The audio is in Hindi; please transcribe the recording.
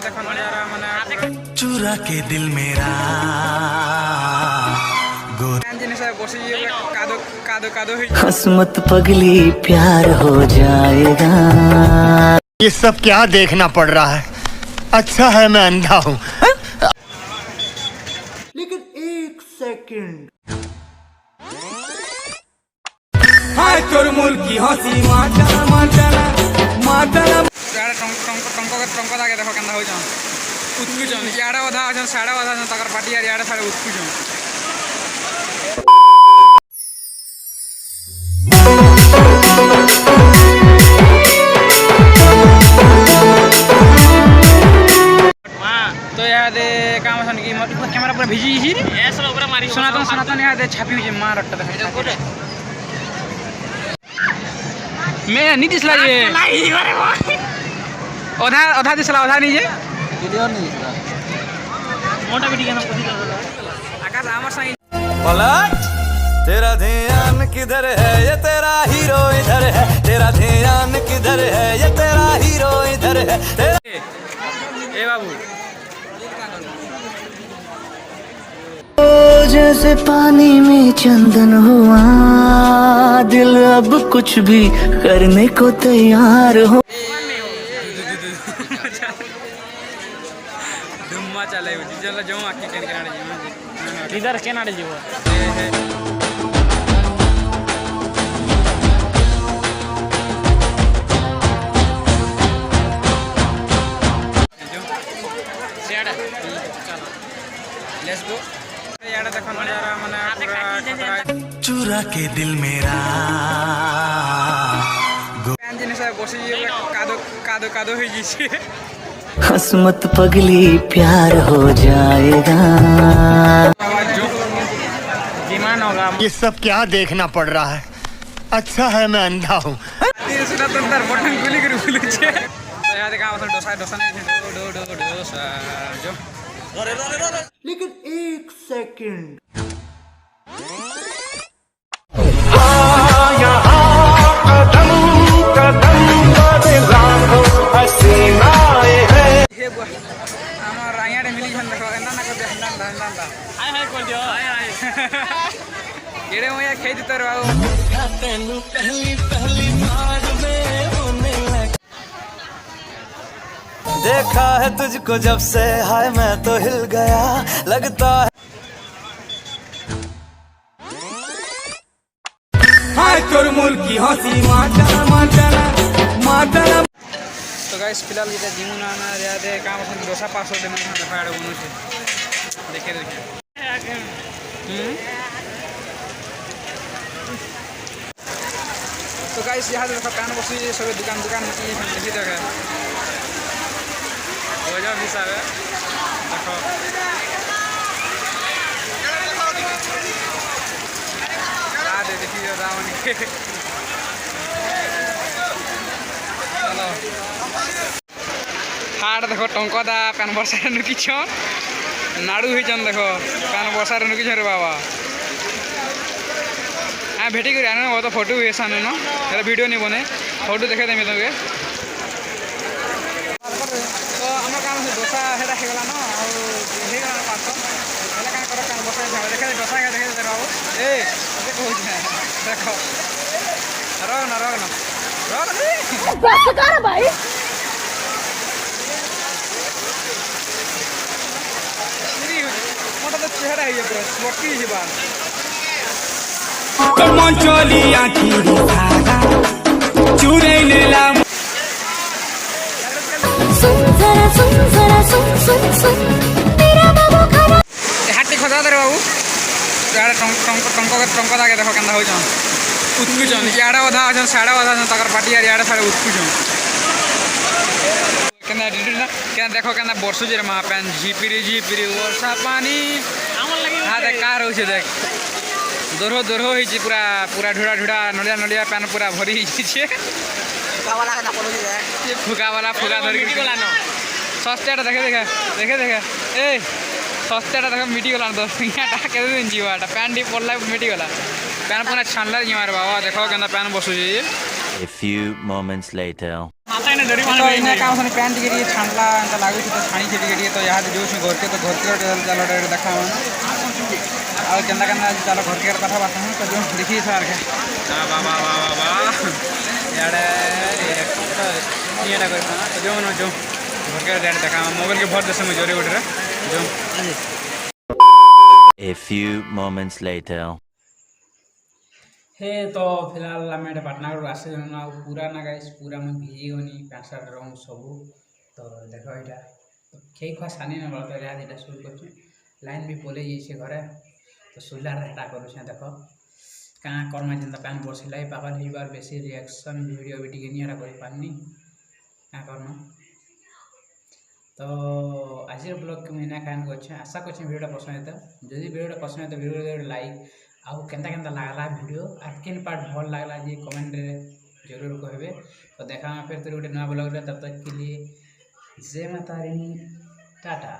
देखो नजारा माने चुरा के दिल मेरा हंस मत पगली प्यार हो जाएगा। ये सब क्या देखना पड़ रहा है। अच्छा है मैं अंधा हूँ। लेकिन एक सेकंड हाय तोर मुल्की हंसी माचना माचना माचना यार टंक दागे देखो केनता हो जान उत्कुजन याडा अधा अछन साडा अधा अछन तकर पार्टी यार याडा साडा उत्कुजन तो यार दे काम सन की कैमरा पूरा भिजी ही ऐसा पूरा मारी सनातन यार दे छापी हुई मार रट्टा देखो मैं नीतीश लाइए आधा दिसला आधा नहीं है वीडियो नहीं दिसला मोटा वीडियो ना पूरी आकाश आमर साई पलट तेरा ध्यान किधर है ये तेरा हीरो इधर है तेरा ध्यान किधर है ये तेरा हीरो इधर है ए बाबू जैसे पानी में चंदन हुआ दिल अब कुछ भी करने को तैयार हो। धुम्मा चले चल जो आके केन केनाडे जीव इधर केनाडे जीव लेट्स गो याडा देखो नजारा माने चुरा के दिल मेरा पैन जिनिस बसी कादो कादो कादो हो गई हंस मत पगली प्यार हो जाएगा। विमान होगा ये सब क्या देखना पड़ रहा है। अच्छा है मैं अंधा हूँ। बटन गुली करी बोलू छे तो यार देखा डोसा डोसा नहीं डो डो डो डोसा जो लेकिन एक सेकंड আমার রাইয়াড়ে মিলি ঝন দেখো না না করে না হাই হাই কর দিও হাই হাই এড়ে ময়া খেই দিতে রাও तेनू पहली पहली बार में होने लगा देखा है तुझको जब से हाय मैं तो हिल गया लगता है हाय तोर मुल्की हंसी माचना माचना माचना तो गाइस फिलहाल ये जिमुना ना यादे काम अपन डोसा पासवर्ड में देखा आड़े बनु छे देखे तो गाइस यहाँ देखो कान बसी सब दुकान दुकान की देखी देखे हो जाओ हिसाब है देखो आदे देखी जो रावण के चलो हाड़ देखो टंकदा पैन बर्षार नुकी छन नाड़ू हुई चन देखो पैन बर्षार नुकी छन रे बाबा हाँ भेटी कर आने वो तो फोटो हुए सामने ना यार वीडियो नहीं बने फोटो देखे देमी तुमके तो आम काम से डोसा हेटा हो गला ना और हे गला पास हेला का कर पैन बर्षा झाड़ देखे डोसा का देखे दे बाबू ए देखो देखो रग ना बस कर भाई मोटा तो चेहरा है ये पूरा मोटी ही बात मंचोली आँखी चूरे नेला सुन जरा सुन तेरा बाबू खरा हाथी खोजा दे बाबू यार टंक दागे देखो केनता हो जान उत्कुजन याडा अधा अछन साडा अधा अछन तकर पार्टी यार याडा साडा उत्कुजन केना देखो केना बरसु जे मा पैन झिपिरी वर्षा पानी हां देख कार होछे देख दोरो दोरो होई पूरा पूरा ढुड़ा ढुड़ा नलिया नलिया पैन पूरा भरी छे फुका वाला का पड़ो जे फुका वाला फुका धरि गला न सस्तेटा देखे ए सस्तेटा देख मिटी गला 10 टका के दिन जीवाटा पैन डी पड़ला मिटी गला पैन पुना छानला जीवार बाबा देखो केना pan Basu J A few moments later तो इन्हें काम से पैंट टिके छाणला एंता लागू तो छाणी टिके तो यहाँ जो घर के चलो देखा और केंदा केंदा चलो घर के कथा बात तो जो देखिए सर के बाबा बाबा याडे ये तो जो न जो घर के डेट देखा मोबाइल के बहुत देश में जोरे उठ रहा जो A few moments later. हे तो फिलहाल आम एट पाटनागढ़ आसे पूरा ना गाइस पूरा मैं भिजी गनी पैंट सार्ट रंग सबू तो देख यहाँ तो खे खुआ सानी ना बड़ा तो यहाँ शुरू कर लाइन भी पलि जाइए घरे तो सुलार हेटा करुचे देख क्या करमा जेनता पैन बसला पागल हो बार बेसी रिएक्शन वीडियो भी टी नहीं कर पारनी क्या करना तो आज ब्लॉग के मुझे खान कर आशा कर वीडियो पसंद होता जदि वीडियो पसंद है तो वीडियो लाइक आउ केंता केंता लागला वीडियो और किन पार्ट भल लागला जी कमेंट रे जरूर कहबे तो देखा फिर तो गोटे नया ब्लॉग तब तक के लिए जय माता रानी टाटा।